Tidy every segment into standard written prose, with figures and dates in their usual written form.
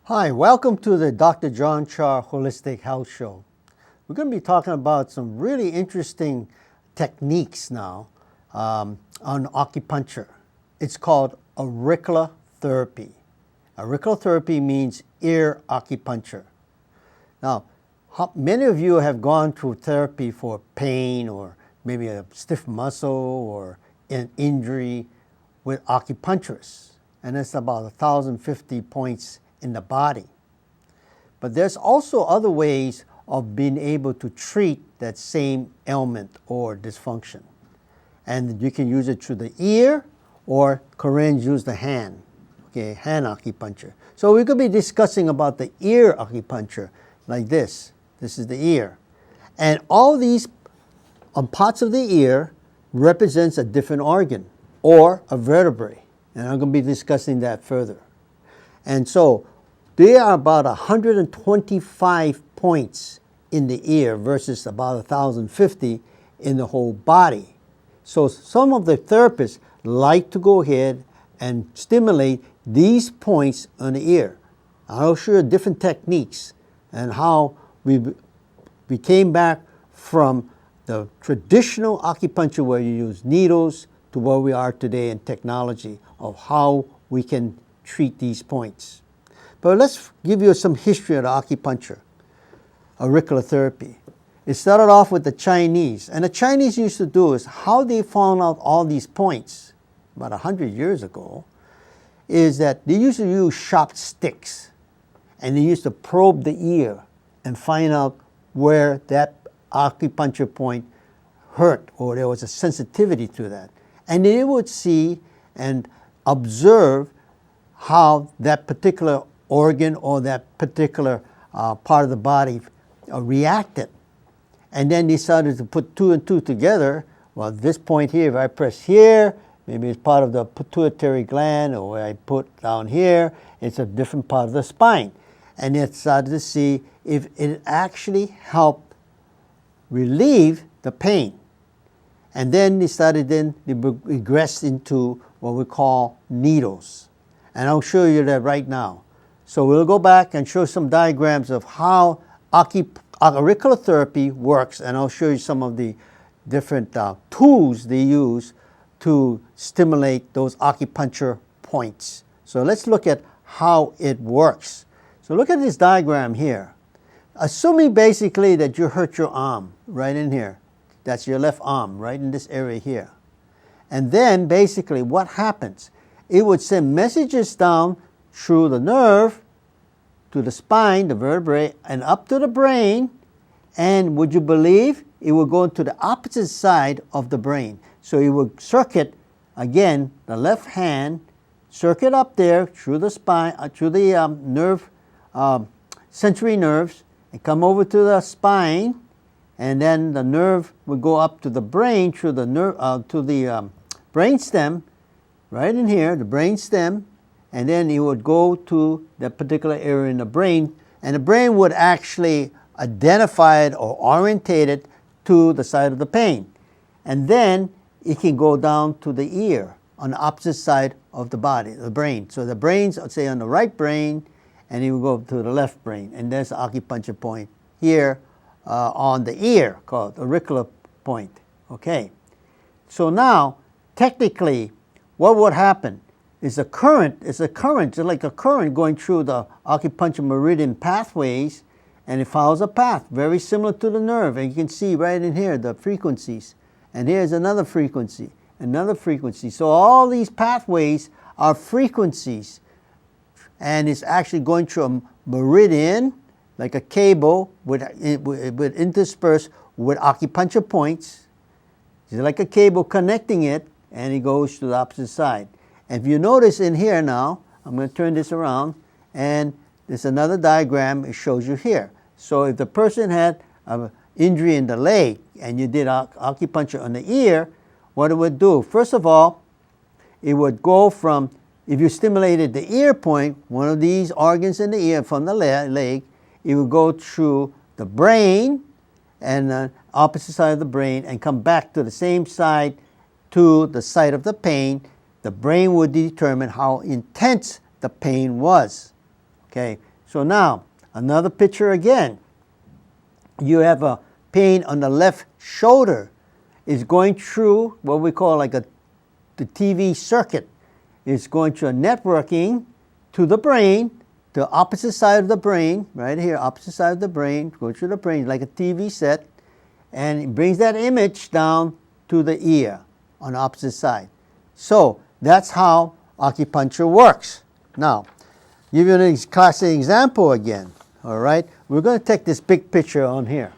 Hi, welcome to the Dr. John Char Holistic Health Show. We're going to be talking about some really interesting techniques now on acupuncture. It's called auriculotherapy. Auriculotherapy means ear acupuncture. Now, many of you have gone through therapy for pain or maybe a stiff muscle or an injury with acupuncturists, and it's about 1,050 points in the body. But there's also other ways of being able to treat that same ailment or dysfunction. And you can use it through the ear, or Koreans use the hand, hand acupuncture. So we're going to be discussing about the ear acupuncture like this. This is the ear. And all these parts of the ear represents a different organ or a vertebrae. And I'm going to be discussing that further. And so there are about 125 points in the ear versus about 1,050 in the whole body. So some of the therapists like to go ahead and stimulate these points on the ear. I'll show you different techniques and how we came back from the traditional acupuncture where you use needles to where we are today in technology of how we can treat these points. But let's give you some history of the acupuncture, auriculotherapy. It started off with the Chinese, and the Chinese used to do is how they found out all these points about 100 years ago is that they used to use sharp sticks, and they used to probe the ear and find out where that acupuncture point hurt or there was a sensitivity to that. And they would see and observe how that particular organ or that particular part of the body reacted. And then they started to put two and two together. Well, this point here, if I press here, maybe it's part of the pituitary gland, or where I put down here, it's a different part of the spine. And they started to see if it actually helped relieve the pain. And then they regressed into what we call needles. And I'll show you that right now. So we'll go back and show some diagrams of how auriculotherapy works, and I'll show you some of the different tools they use to stimulate those acupuncture points. So let's look at how it works. So look at this diagram here. Assuming basically that you hurt your arm right in here. That's your left arm, right in this area here. And then basically what happens? It would send messages down through the nerve to the spine, the vertebrae, and up to the brain. And would you believe it would go to the opposite side of the brain? So it would circuit, again, the left hand, circuit up there through the spine, through the nerve, sensory nerves, and come over to the spine. And then the nerve would go up to the brain through the nerve to the brain stem, right in here, the brain stem, and then it would go to that particular area in the brain, and the brain would actually identify it or orientate it to the side of the pain. And then it can go down to the ear on the opposite side of the body, the brain. So the brain's, say, on the right brain, and it will go to the left brain. And there's the acupuncture point here on the ear called the auricular point. Okay. So now, technically, what would happen is a current, just like a current going through the acupuncture meridian pathways, and it follows a path very similar to the nerve. And you can see right in here the frequencies. And here's another frequency, another frequency. So all these pathways are frequencies, and it's actually going through a meridian, like a cable, with interspersed with acupuncture points. It's like a cable connecting it, and it goes to the opposite side. And if you notice in here now, I'm going to turn this around, and there's another diagram it shows you here. So if the person had an injury in the leg, and you did acupuncture on the ear, what it would do, first of all, it would go from, if you stimulated the ear point, one of these organs in the ear from the leg, it would go through the brain and the opposite side of the brain and come back to the same side, to the site of the pain. The brain would determine how intense the pain was. Okay, So now, another picture again. You have a pain on the left shoulder. It's going through what we call like the TV circuit. It's going through a networking to the brain, the opposite side of the brain, right here, opposite side of the brain, go through the brain like a TV set, and it brings that image down to the ear on the opposite side. So that's how acupuncture works. Now, give you a classic example again. All right, we're going to take this big picture on here,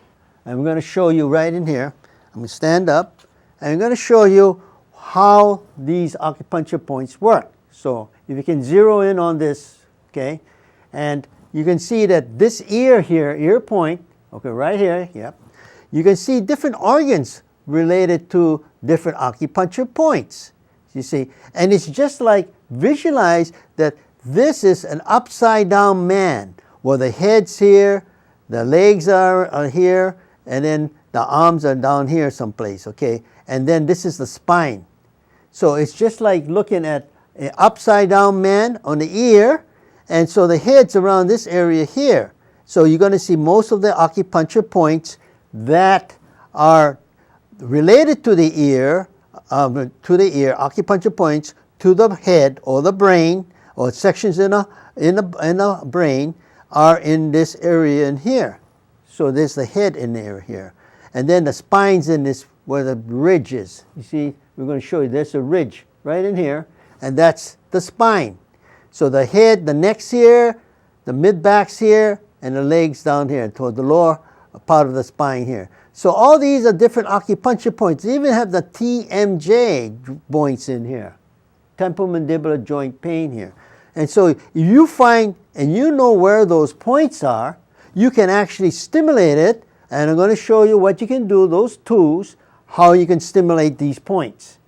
and we're going to show you right in here. I'm going to stand up, and I'm going to show you how these acupuncture points work. So if you can zero in on this, okay, and you can see that this ear here, ear point, okay, right here, yep, you can see different organs related to different acupuncture points, you see. And it's just like, visualize that this is an upside down man, where the head's here, the legs are here, and then the arms are down here someplace, okay? And then this is the spine. So it's just like looking at an upside down man on the ear, and so the head's around this area here. So you're going to see most of the acupuncture points that are related to the ear, acupuncture points to the head or the brain, or sections in a brain, are in this area in here. So there's the head in there here. And then the spine's in this, where the ridge is. You see, we're going to show you, there's a ridge right in here, and that's the spine. So the head, the neck's here, the mid-back's here, and the legs down here, toward the lower part of the spine here. So all these are different acupuncture points. They even have the TMJ points in here, temporomandibular joint pain here. And so if you find, and you know where those points are, you can actually stimulate it, and I'm going to show you what you can do, those tools, how you can stimulate these points.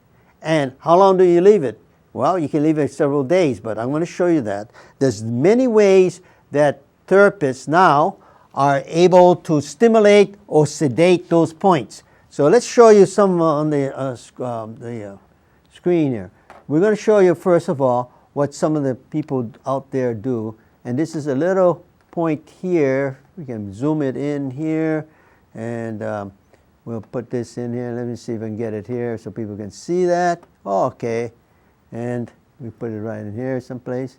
And how long do you leave it? Well, you can leave it several days, but I'm going to show you that. There's many ways that therapists now are able to stimulate or sedate those points. So let's show you some on the screen here. We're going to show you, first of all, what some of the people out there do. And this is a little point here. We can zoom it in here, and we'll put this in here. Let me see if I can get it here so people can see that. Oh, okay. And we put it right in here someplace.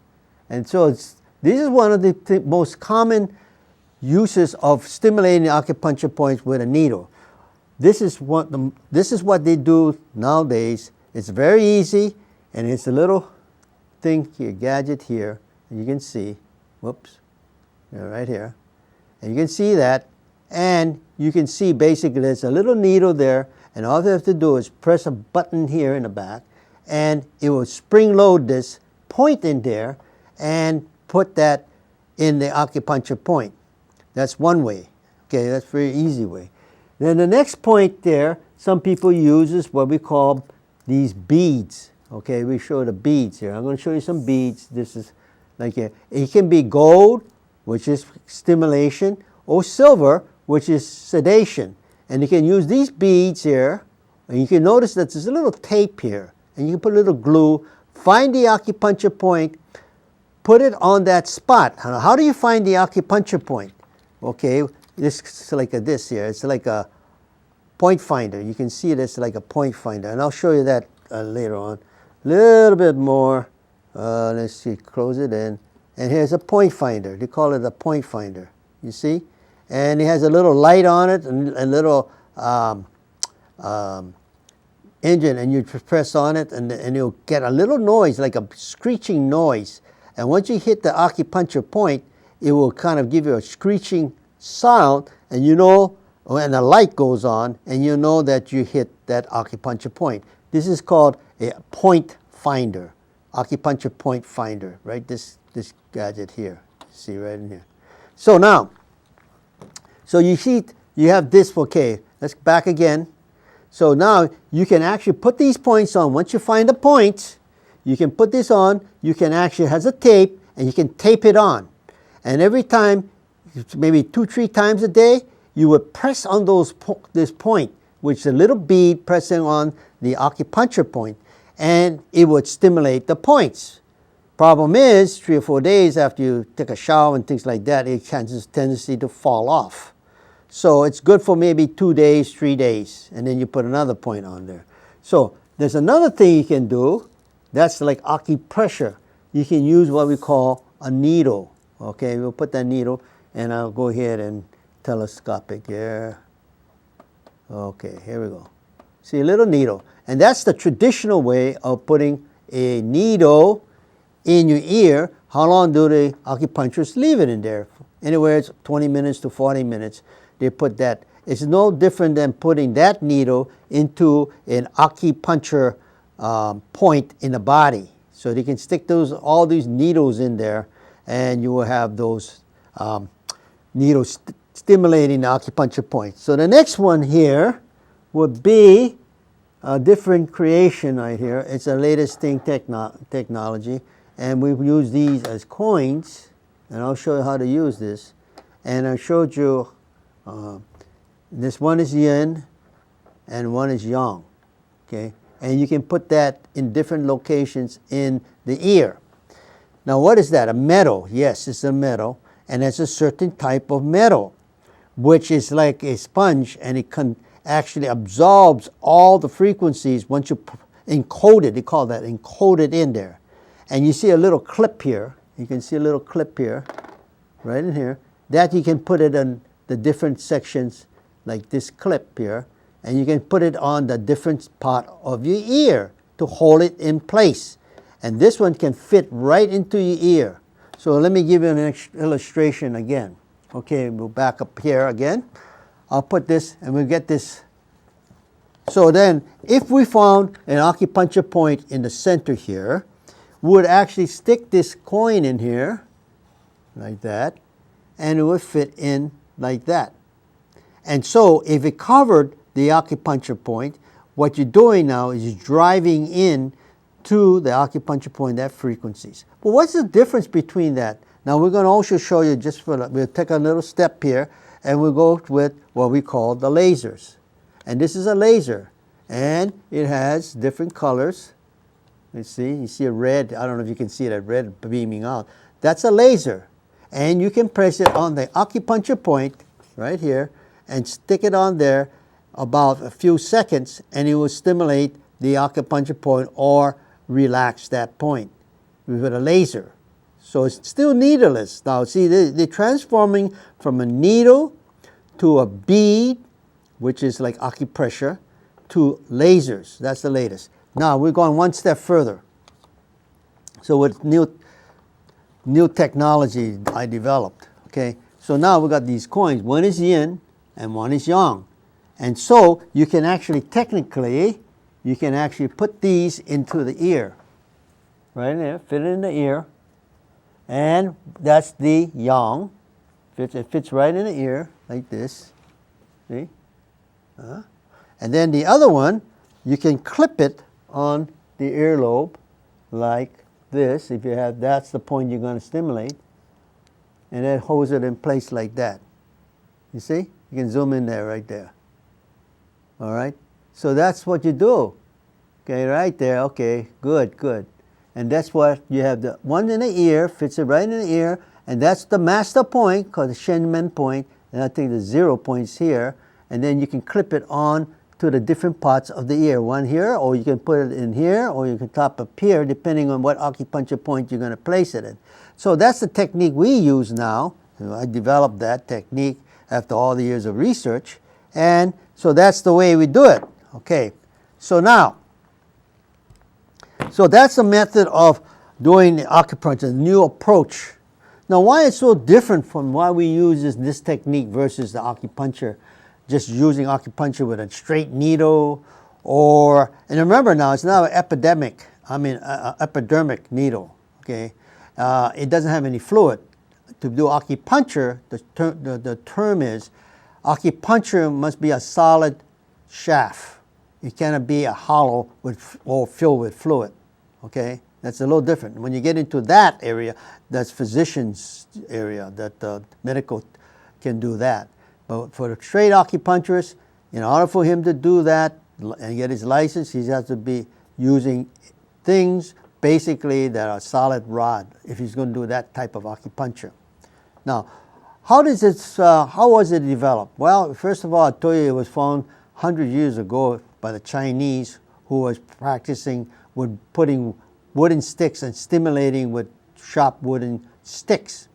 And so this is one of the most common uses of stimulating the acupuncture points with a needle. This is what they do nowadays. It's very easy, and it's a little thing here, gadget here, and you can see, whoops, right here, and you can see that, and you can see basically there's a little needle there, and all you have to do is press a button here in the back, and it will spring load this point in there and put that in the acupuncture point. That's one way. Okay, that's a very easy way. Then the next point there, some people use is what we call these beads. Okay, we show the beads here. I'm going to show you some beads. This is like it can be gold, which is stimulation, or silver, which is sedation. And you can use these beads here, and you can notice that there's a little tape here, and you can put a little glue, find the acupuncture point, put it on that spot. How do you find the acupuncture point? Okay, this is like this here. It's like a point finder. You can see this like a point finder, and I'll show you that later on. A little bit more. Let's see, close it in. And here's a point finder. They call it a point finder. You see? And it has a little light on it and a little engine, and you press on it, and you'll get a little noise, like a screeching noise. And once you hit the acupuncture point, it will kind of give you a screeching sound, and you know, when the light goes on, and you know that you hit that acupuncture point. This is called a point finder, acupuncture point finder, right? This gadget here, see right in here. So now, so you see, you have this, okay, let's back again. So now you can actually put these points on. Once you find the points, you can put this on. You can actually, it has a tape, and you can tape it on. And every time, maybe 2-3 times a day, you would press on this point, which is a little bead pressing on the acupuncture point, and it would stimulate the points. Problem is, 3 or 4 days after you take a shower and things like that, it has this tendency to fall off. So it's good for maybe 2 days, 3 days, and then you put another point on there. So there's another thing you can do. That's like acupressure. You can use what we call a needle. Okay, we'll put that needle, and I'll go ahead and telescopic here. Okay, here we go. See, a little needle. And that's the traditional way of putting a needle in your ear. How long do the acupuncturists leave it in there? Anywhere it's 20 minutes to 40 minutes. They put that. It's no different than putting that needle into an acupuncture point in the body. So they can stick all these needles in there, and you will have those needles stimulating the acupuncture point. So the next one here would be a different creation right here. It's the latest thing technology, and we use these as coins, and I'll show you how to use this. And I showed you this one is yin and one is yang, okay? And you can put that in different locations in the ear. Now what is that? A metal. Yes, it's a metal, and it's a certain type of metal, which is like a sponge, and it actually absorbs all the frequencies once you encode it. They call that encoded in there. And you see a little clip here. You can see a little clip here, right in here. That you can put it in the different sections, like this clip here, and you can put it on the different part of your ear to hold it in place. And this one can fit right into your ear. So let me give you an illustration again. Okay, we'll back up here again. I'll put this, and we'll get this. So then, if we found an acupuncture point in the center here, we would actually stick this coin in here, like that, and it would fit in like that. And so, if it covered the acupuncture point, what you're doing now is driving in to the acupuncture point at frequencies. But what's the difference between that? Now we're going to also show you, we'll take a little step here, and we'll go with what we call the lasers. And this is a laser, and it has different colors. You see a red, I don't know if you can see that red beaming out. That's a laser. And you can press it on the acupuncture point right here and stick it on there about a few seconds, and it will stimulate the acupuncture point or relax that point with a laser. So it's still needleless. Now see, they're transforming from a needle to a bead, which is like acupressure, to lasers. That's the latest. Now we're going one step further. So with new technology I developed, okay? So now we got these coins. One is yin and one is yang. And so you can actually, technically, you can actually put these into the ear. Right in there, fit it in the ear. And that's the yang. It fits right in the ear, like this. See? And then the other one, you can clip it on the earlobe, like this. If you have, that's the point you're going to stimulate. And that holds it in place like that. You see? You can zoom in there, right there. All right? So that's what you do. Okay, right there. Okay, good, good. And that's what you have, the one in the ear, fits it right in the ear, and that's the master point, called the Shenmen point, and I think the 0 points here, and then you can clip it on to the different parts of the ear. One here, or you can put it in here, or you can top up here, depending on what acupuncture point you're going to place it in. So that's the technique we use now. I developed that technique after all the years of research, and so that's the way we do it. Okay, so now, so that's a method of doing the acupuncture, the new approach. Now, why it's so different from why we use this technique versus the acupuncture, just using acupuncture with a straight needle, or, and remember now, it's not an epidermic needle, okay? It doesn't have any fluid. To do acupuncture, the term is, acupuncture must be a solid shaft. It cannot be a hollow or filled with fluid. Okay, that's a little different. When you get into that area, that's physician's area. That medical can do that. But for the straight acupuncturist, in order for him to do that and get his license, he has to be using things basically that a solid rod if he's going to do that type of acupuncture. Now, how was it developed? Well, first of all, I told you it was found 100 years ago by the Chinese who was practicing with putting wooden sticks and stimulating with sharp wooden sticks.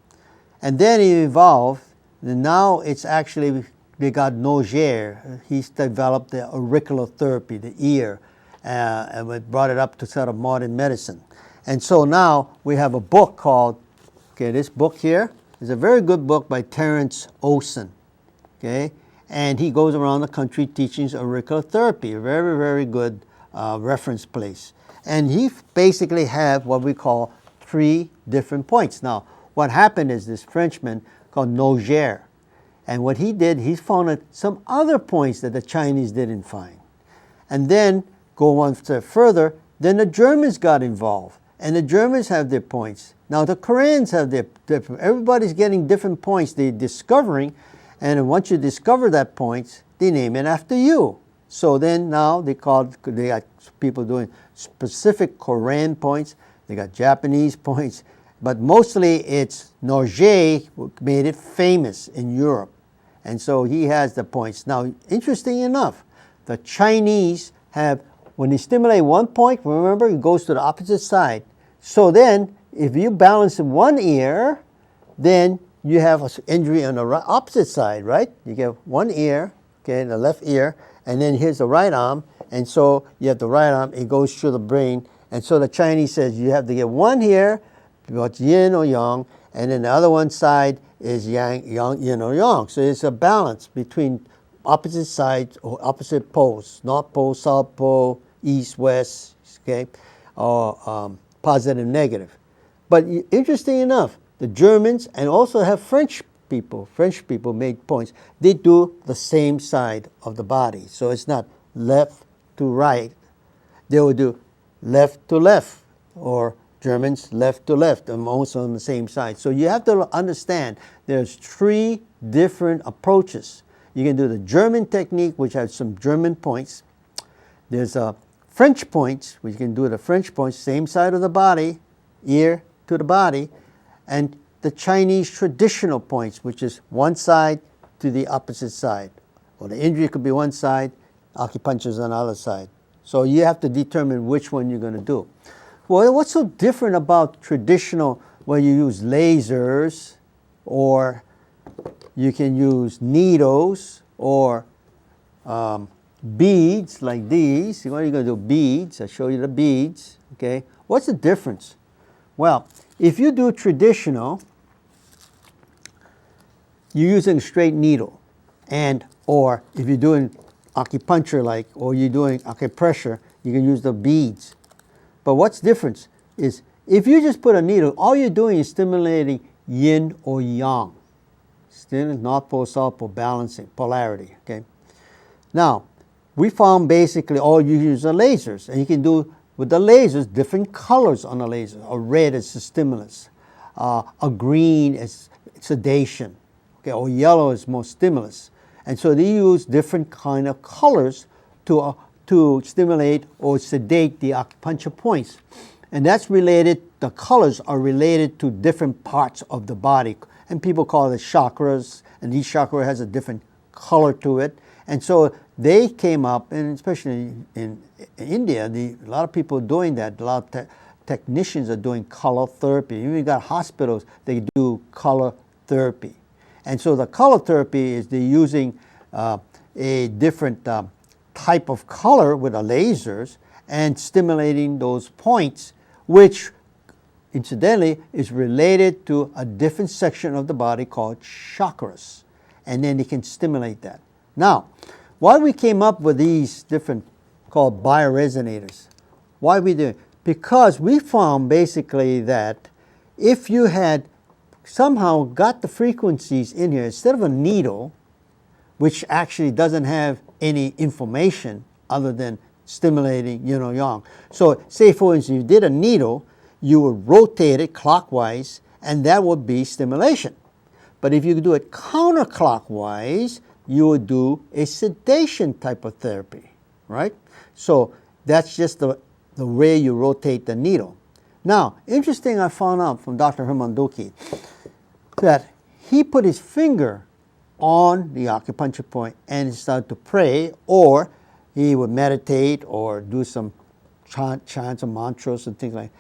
And then it evolved, and now it's actually, they got Char. He's developed the auriculotherapy, the ear, and we brought it up to sort of modern medicine. And so now we have a book called, okay, this book here is a very good book by Terence Olson, okay? And he goes around the country teaching auriculotherapy, a very, very good reference place. And he basically have what we call 3 different points. Now, what happened is this Frenchman called Char, and what he did, he found some other points that the Chinese didn't find. And then go one step further, then the Germans got involved, and the Germans have their points. Now the Koreans have their different, everybody's getting different points they're discovering, and once you discover that points, they name it after you. So then now they got people doing specific Korean points, they got Japanese points, but mostly it's Char made it famous in Europe. And so he has the points. Now, interesting enough, the Chinese have, when they stimulate one point, remember, it goes to the opposite side. So then, if you balance in one ear, then you have an injury on the opposite side, right? You get one ear, okay, the left ear, and then here's the right arm, and so you have the right arm, it goes through the brain, and so the Chinese says you have to get one here, what's yin or yang, and then the other one side is yang, yin or yang. So it's a balance between opposite sides or opposite poles, North Pole, South Pole, East, West, okay, or positive, negative. But interesting enough, the Germans and also have French people made points. They do the same side of the body. So it's not left to right. They will do left to left, or Germans left to left, and also on the same side. So you have to understand there's 3 different approaches. You can do the German technique, which has some German points. There's a French points, which you can do the French points, same side of the body, ear to the body, and the Chinese traditional points, which is one side to the opposite side. Or the injury could be one side, acupuncture is on the other side. So you have to determine which one you're going to do. Well, what's so different about traditional, where you use lasers, or you can use needles, or beads like these? What are you going to do? Beads. I'll show you the beads. Okay. What's the difference? Well, if you do traditional, you're using a straight needle, or if you're doing acupuncture or you're doing acupressure, you can use the beads. But what's different is if you just put a needle, all you're doing is stimulating yin or yang. Still North Pole, South Pole, balancing, polarity, okay? Now, we found basically all you use are lasers, and you can do with the lasers different colors on the laser. A red is a stimulus, a green is sedation, okay, or yellow is more stimulus. And so they use different kind of colors to stimulate or sedate the acupuncture points. And that's related, the colors are related to different parts of the body. And people call it chakras, and each chakra has a different color to it. And so they came up, and especially in India, a lot of people are doing that. A lot of technicians are doing color therapy. Even got hospitals, they do color therapy. And so the color therapy is they're using a different type of color with the lasers and stimulating those points, which incidentally is related to a different section of the body called chakras. And then they can stimulate that. Now, why we came up with these different called bioresonators? Why we do it? Because we found basically that if you had somehow got the frequencies in here, instead of a needle, which actually doesn't have any information other than stimulating yin or yang. So say for instance, you did a needle, you would rotate it clockwise, and that would be stimulation. But if you do it counterclockwise, you would do a sedation type of therapy, right? So that's just the way you rotate the needle. Now, interesting, I found out from Dr. Hermanduki that he put his finger on the acupuncture point and started to pray, or he would meditate or do some chants and mantras and things like that.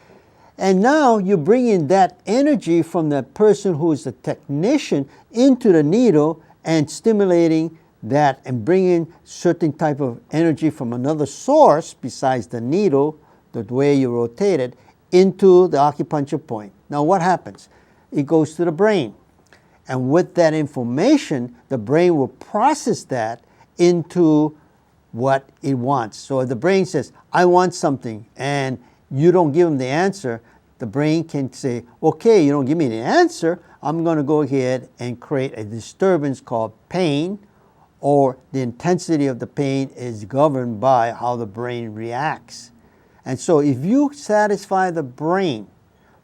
And now you bring in that energy from the person who is the technician into the needle and stimulating that and bringing certain type of energy from another source besides the needle, the way you rotate it, into the acupuncture point. Now what happens? It goes to the brain. And with that information, the brain will process that into what it wants. So if the brain says, I want something, and you don't give them the answer, the brain can say, okay, you don't give me the answer, I'm going to go ahead and create a disturbance called pain, or the intensity of the pain is governed by how the brain reacts. And so if you satisfy the brain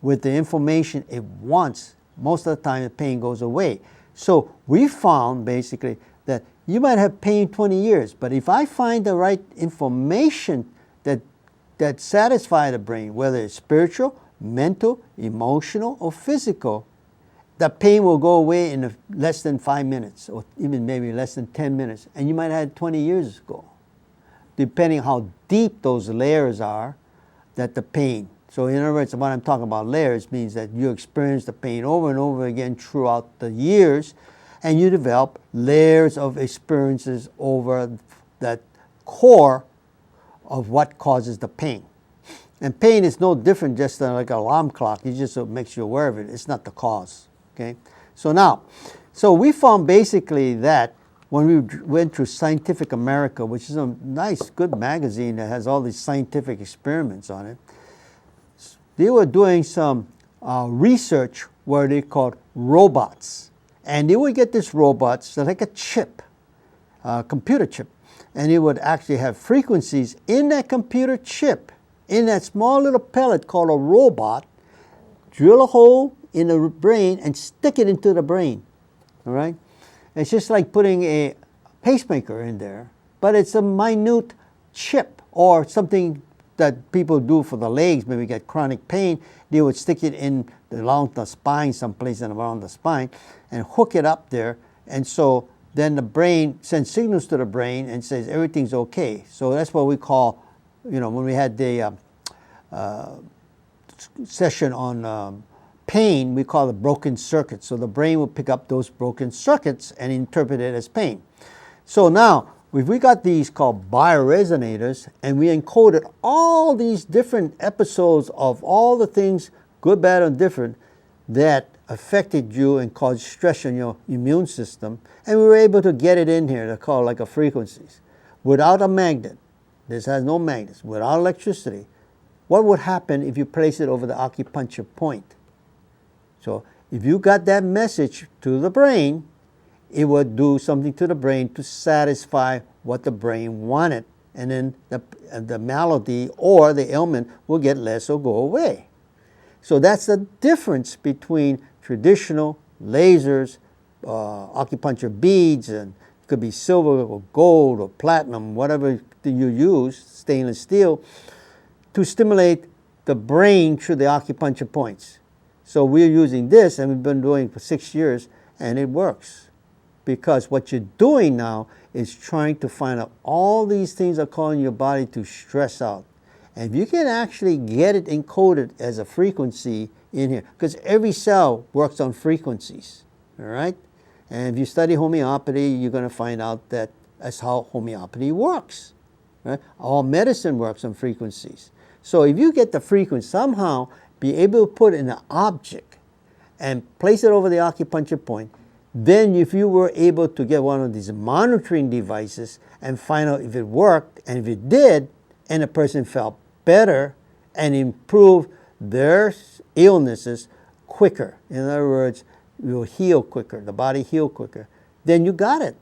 with the information it wants, most of the time the pain goes away. So we found basically that you might have pain 20 years, but if I find the right information that satisfies the brain, whether it's spiritual, mental, emotional, or physical, the pain will go away in less than 5 minutes, or even maybe less than 10 minutes. And you might have had 20 years ago, depending how deep those layers are, that the pain. So in other words, when I'm talking about layers, means that you experience the pain over and over again throughout the years, and you develop layers of experiences over that core of what causes the pain. And pain is no different just than like an alarm clock. It just makes you aware of it. It's not the cause. Okay. So we found basically that when we went through Scientific America, which is a nice, good magazine that has all these scientific experiments on it, they were doing some research where they called robots. And they would get these robots, they're like a chip, a computer chip, and it would actually have frequencies in that computer chip, in that small little pellet called a robot, drill a hole in the brain and stick it into the brain. All right? It's just like putting a pacemaker in there, but it's a minute chip, or something that people do for the legs. Maybe get chronic pain, they would stick it in along the spine, someplace around the spine, and hook it up there. And so then the brain sends signals to the brain and says everything's okay. So that's what we call, when we had the session on pain, we call it broken circuits. So the brain will pick up those broken circuits and interpret it as pain. So now, if we got these called bioresonators, and we encoded all these different episodes of all the things, good, bad, and different, that affected you and caused stress on your immune system, and we were able to get it in here, they're called like a frequencies, without a magnet. This has no magnets, without electricity. What would happen if you place it over the acupuncture point? So if you got that message to the brain, it would do something to the brain to satisfy what the brain wanted. And then the malady or the ailment will get less or go away. So that's the difference between traditional lasers, acupuncture beads, and it could be silver or gold or platinum, whatever you use, stainless steel, to stimulate the brain through the acupuncture points. So we're using this, and we've been doing it for 6 years, and it works. Because what you're doing now is trying to find out all these things are causing your body to stress out. And if you can actually get it encoded as a frequency in here, because every cell works on frequencies, all right? And if you study homeopathy, you're going to find out that that's how homeopathy works, right? All medicine works on frequencies. So if you get the frequency, somehow be able to put in an object and place it over the acupuncture point, then if you were able to get one of these monitoring devices and find out if it worked, and if it did, and the person felt better and improved their illnesses quicker. In other words, you'll heal quicker, the body heal quicker. Then you got it.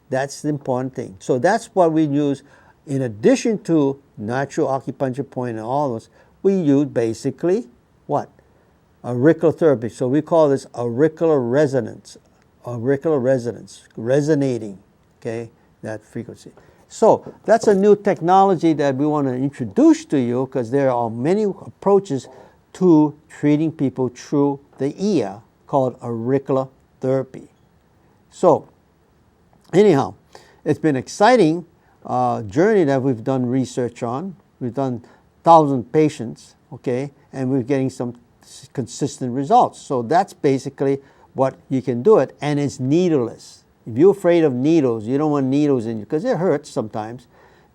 That's the important thing. So that's what we use. In addition to natural acupuncture point and all those, we use basically what? Auriculotherapy. So we call this auricular resonance. Auricular resonance, resonating, okay, that frequency. So that's a new technology that we want to introduce to you, because there are many approaches to treating people through the ear called auriculotherapy. So, anyhow, it's been an exciting journey that we've done research on. We've done 1,000 patients, okay, and we're getting some consistent results. So that's basically what you can do it, and it's needleless. If you're afraid of needles, you don't want needles in you because it hurts sometimes,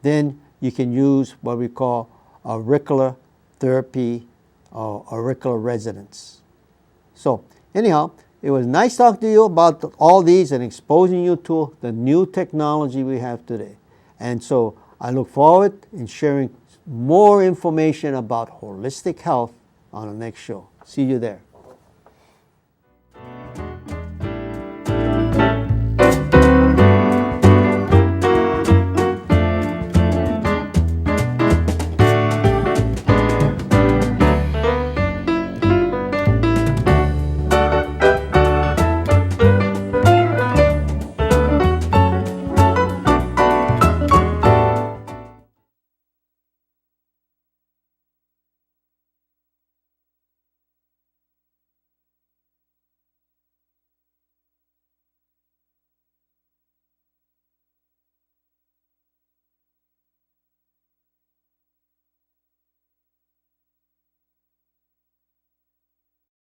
then you can use what we call auricular therapy or auricular resonance. So anyhow, it was nice talking to you about all these and exposing you to the new technology we have today. And so I look forward in sharing more information about holistic health on the next show. See you there.